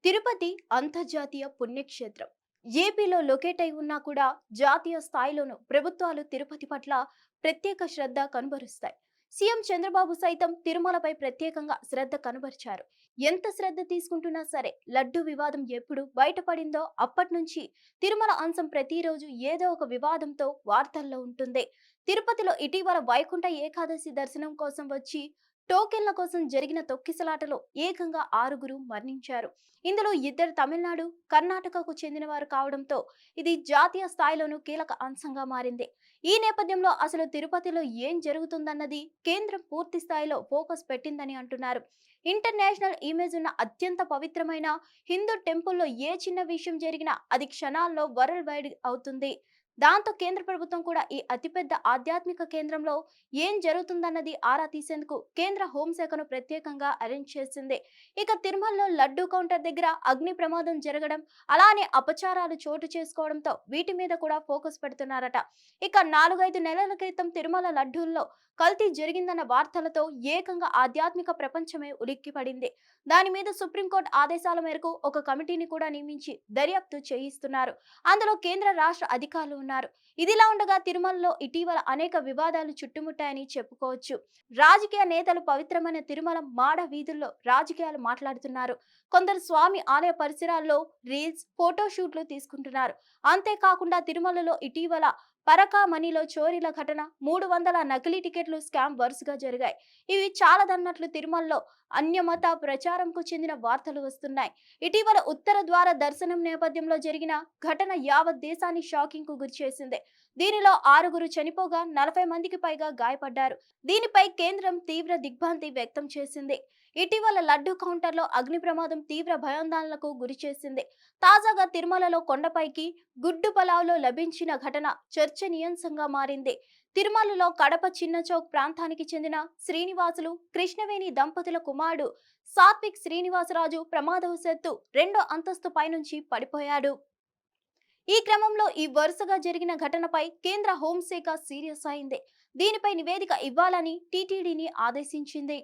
తిరుపతి అంతర్జాతీయ పుణ్యక్షేత్రం. ఏపీలో లొకేట్ అయి ఉన్నా కూడా జాతీయ స్థాయిలోనూ ప్రభుత్వాలు తిరుపతి పట్ల ప్రత్యేక శ్రద్ధ కనబరుస్తాయి. సీఎం చంద్రబాబు సైతం తిరుమలపై ప్రత్యేకంగా శ్రద్ధ కనబరిచారు. ఎంత శ్రద్ధ తీసుకుంటున్నా సరే లడ్డు వివాదం ఎప్పుడు బయటపడిందో అప్పటి నుంచి తిరుమల అంశం ప్రతిరోజు ఏదో ఒక వివాదంతో వార్తల్లో ఉంటుంది. తిరుపతిలో ఇటీవల వైకుంఠ ఏకాదశి దర్శనం కోసం వచ్చి టోకెన్ల కోసం జరిగిన తొక్కిసలాటలో ఏకంగా 6గురు మరణించారు. ఇందులో 2 తమిళనాడు, కర్ణాటకకు చెందినవారు కావడంతో ఇది జాతీయ స్థాయిలోనూ కీలక అంశంగా మారింది. ఈ నేపథ్యంలో అసలు తిరుపతిలో ఏం జరుగుతుందన్నది కేంద్రం పూర్తి స్థాయిలో ఫోకస్ పెట్టిందని అంటున్నారు. ఇంటర్నేషనల్ ఇమేజ్ ఉన్న అత్యంత పవిత్రమైన హిందూ టెంపుల్లో ఏ చిన్న విషయం జరిగినా అది క్షణాల్లో వరల్డ్ వైడ్ అవుతుంది. దాంతో కేంద్ర ప్రభుత్వం కూడా ఈ అతిపెద్ద ఆధ్యాత్మిక కేంద్రంలో ఏం జరుగుతుందన్నది ఆరా తీసేందుకు కేంద్ర హోంశాఖను ప్రత్యేకంగా అరేంజ్ చేసింది. ఇక తిరుమలలో లడ్డూ కౌంటర్ దగ్గర అగ్ని ప్రమాదం జరగడం, అలానే అపచారాలు చోటు చేసుకోవడంతో వీటి మీద కూడా ఫోకస్ పెడుతున్నారట. ఇక 4-5 నెలల క్రితం తిరుమల లడ్డూల్లో కల్తీ జరిగిందన్న వార్తలతో ఏకంగా ఆధ్యాత్మిక ప్రపంచమే ఉలిక్కిపడింది. దాని మీద సుప్రీంకోర్టు ఆదేశాల మేరకు ఒక కమిటీని కూడా నియమించి దర్యాప్తు చేయిస్తున్నారు. అందులో కేంద్ర రాష్ట్ర అధికారులు ఉన్నారు. ఇదిలా ఉండగా తిరుమలలో ఇటీవల అనేక వివాదాలు చుట్టుముట్టాయని చెప్పుకోవచ్చు. రాజకీయ నేతలు పవిత్రమైన తిరుమల మాడ వీధుల్లో రాజకీయాలు మాట్లాడుతున్నారు. కొందరు స్వామి ఆలయ పరిసరాల్లో రీల్స్, ఫోటోషూట్లు తీసుకుంటున్నారు. అంతేకాకుండా తిరుమలలో ఇటీవల పరకామణిలో చోరీల ఘటన, 300 నకిలీ టికెట్లు స్కామ్ వరుసగా జరిగాయి. ఇవి చాలదన్నట్లు తిరుమలలో అన్యమత ప్రచారంకు చెందిన వార్తలు వస్తున్నాయి. ఇటీవల ఉత్తర ద్వార దర్శనం నేపథ్యంలో జరిగిన ఘటన యావత్ దేశాన్ని షాకింగ్ కు గురిచేసింది. దీనిలో 6గురు చనిపోగా 40 మందికి పైగా గాయపడ్డారు. దీనిపై కేంద్రం తీవ్ర దిగ్భ్రాంతి వ్యక్తం చేసింది. ఇటీవల లడ్డూ కౌంటర్లో అగ్ని ప్రమాదం తీవ్ర భయాందోళనకు గురి చేసింది. తాజాగా తిరుమలలో కొండపైకి గుడ్డు పలావ్లో లభించిన ఘటన చర్చనీయాంశంగా మారింది. తిరుమలలో కడప చిన్న చౌక్ ప్రాంతానికి చెందిన శ్రీనివాసులు, కృష్ణవేణి దంపతుల కుమారుడు సాత్విక్ శ్రీనివాసరాజు ప్రమాదవశాత్తు 2వ అంతస్తు పైనుంచి పడిపోయాడు. ఈ క్రమంలో ఈ వరుసగా జరిగిన ఘటనపై కేంద్ర హోంశాఖ సీరియస్ అయింది. దీనిపై నివేదిక ఇవ్వాలని టీటీడీని ఆదేశించింది.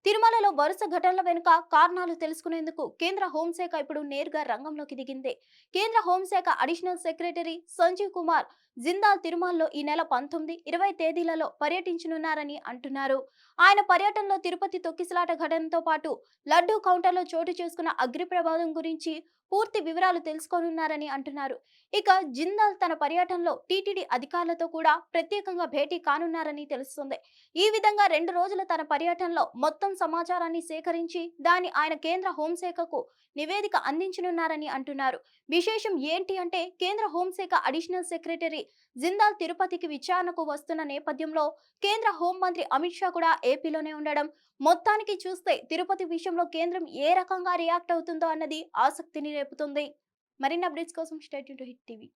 తిరుమలలో వరుస ఘటనల వెనుక కారణాలు తెలుసుకునేందుకు కేంద్ర హోంశాఖ ఇప్పుడు నేరుగా రంగంలోకి దిగింది. కేంద్ర హోంశాఖ అడిషనల్ సెక్రటరీ సంజీవ్ కుమార్ జిందాల్ తిరుమలలో ఈ నెల 19, 20 తేదీలలో పర్యటించనున్నారని అంటున్నారు. ఆయన పర్యటనలో తిరుపతి తొక్కిసలాట ఘటనతో పాటు లడ్డూ కౌంటర్లో చోటు చేసుకున్న అగ్ని ప్రమాదం గురించి పూర్తి వివరాలు తెలుసుకోనున్నారని అంటున్నారు. ఇక జిందాల్ తన పర్యటనలో టీటీడీ అధికారులతో కూడా ప్రత్యేకంగా భేటీ కానున్నారని తెలుస్తుంది. ఈ విధంగా 2 రోజుల తన పర్యటనలో మొత్తం సమాచారాన్ని సేకరించి దాన్ని ఆయన కేంద్ర హోంశాఖకు నివేదిక అందించనున్నారని అంటున్నారు. విశేషం ఏంటి అంటే కేంద్ర హోంశాఖ అడిషనల్ సెక్రటరీ జిందాల్ తిరుపతికి విచారణకు వస్తున్న నేపథ్యంలో కేంద్ర హోంమంత్రి అమిత్ షా కూడా ఏపీలోనే ఉండడం, మొత్తానికి చూస్తే తిరుపతి విషయంలో కేంద్రం ఏ రకంగా రియాక్ట్ అవుతుందో అన్నది ఆసక్తిని రేపుతుంది. మరిన్ని అప్డేట్స్ కోసం stay tune to Hit TV.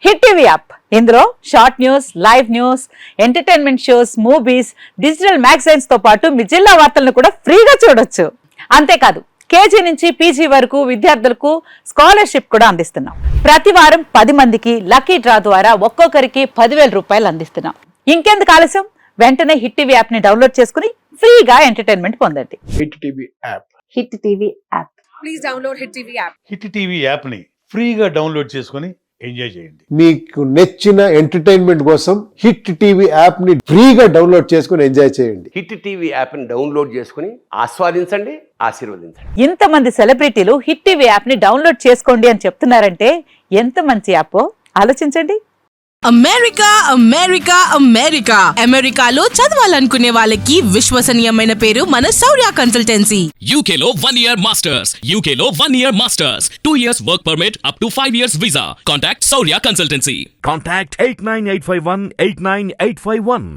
Hit TV app, ఇందులో short news, live news, entertainment shows, movies, digital magazines తో పాటు మీ జిల్లా వార్తలను కూడా ఫ్రీగా చూడొచ్చు. అంతేకాదు కేజీ నుంచి పీజీ వరకు విద్యార్థులకు స్కాలర్షిప్ కూడా అందిస్తున్నాం. ప్రతి వారం 10 మందికి లక్కీ డ్రా ద్వారా ఒక్కొక్కరికి 10,000 రూపాయలు అందిస్తున్నాం. ఇంకెందుకు ఆలస్యం, వెంటనే హిట్ టీవీ యాప్ ని డౌన్లోడ్ చేసుకుని ఫ్రీగా ఎంటర్టైన్మెంట్ పొందండి. Hit TV app. Hit TV app. Please download hit TV app. Hit TV app ని ఫ్రీగా డౌన్లోడ్ చేసుకుని ఎంజాయ్ చేయండి. మీకు నచ్చిన ఎంటర్టైన్మెంట్ కోసం హిట్ టీవీ యాప్ ని ఫ్రీగా డౌన్లోడ్ చేసుకుని ఎంజాయ్ చేయండి. హిట్ టీవీ యాప్ ని డౌన్లోడ్ చేసుకుని ఆస్వాదించండి, ఆశీర్వదించండి. ఇంతమంది సెలబ్రిటీలు హిట్ టీవీ యాప్ ని డౌన్లోడ్ చేసుకోండి అని చెప్తున్నారంటే ఎంత మంచి యాప్ ఆలోచించండి. అమెరికా అమెరికా అమెరికా అమెరికాలో చదవాలనుకునే వాళ్ళకి విశ్వసనీయమైన పేరు మన శౌర్య కన్సల్టెన్సీ. UK లో 1 year masters, UK లో 1 year masters, 2 years work permit up to 5 years visa. Contact Saurya Consultancy. Contact 89851 89851.